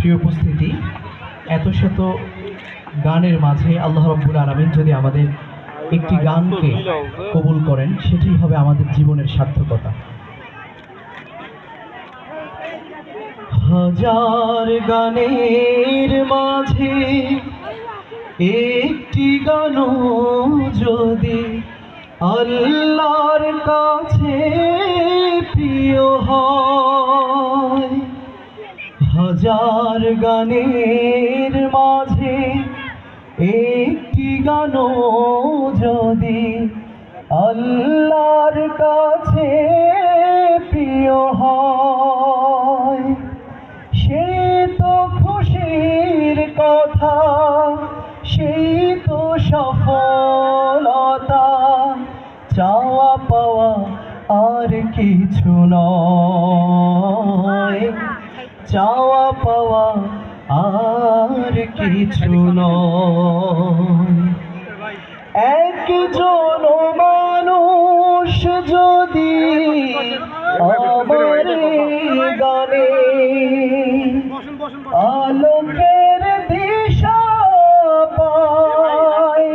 প্রিয় উপস্থিতি, এত শত গানের মাঝে আল্লাহ রাব্বুল আলামিন যদি আমাদের একটি গানকে কবুল করেন, সেটি হবে আমাদের জীবনের সার্থকতা। হাজার গানের মাঝে একটি গানও যদি আল্লাহর কাছে প্রিয় হয়, হাজার গানের মাঝে একটি গানও যদি আল্লাহর কাছে প্রিয় হয়, সে তো খুশির কথা, সেই তো সফলতা, চাওয়া পাওয়া আর কিছু নয়, চাওয়া পাওয়া আর কিছু নয়। একজন মানুষ যদি আমার গানে আলোকের দিশা পায়,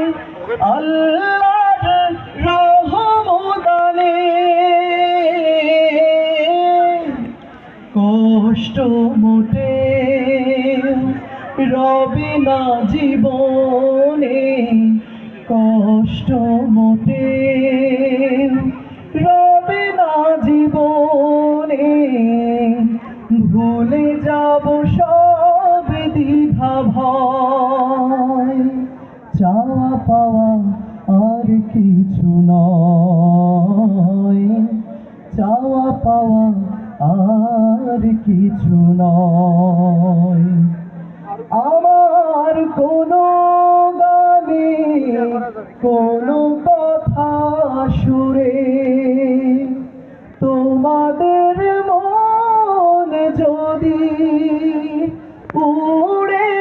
আল্লাহর রহমদানে কষ্ট মোটে রবে না জীবনে, কষ্ট মোটে রবে না জীবনে, ভুলে যাব সব দ্বিধা ভয়, চাওয়া পাওয়া আর কিছু নয়, চাওয়া পাওয়া আর কিছু নয়। আমার কোনো গানে কোনো কথা সুরে তোমাদের মন যদি উড়ে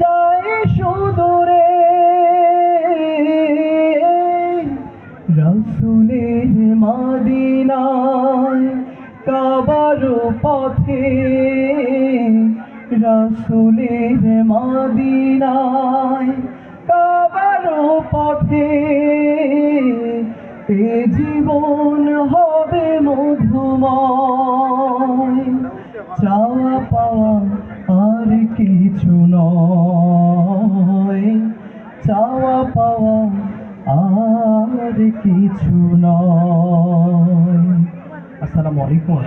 যায় সুদূরে, রাসূলের মদিনায় কাবার পথে, রাসূলের মদিনায় কাবার পথে, এ জীবন হবে মধুময়, চাওয়া পাওয়া আর কিছু নয়, চাওয়া পাওয়া আর কিছু নয়। আসসালামু আলাইকুম।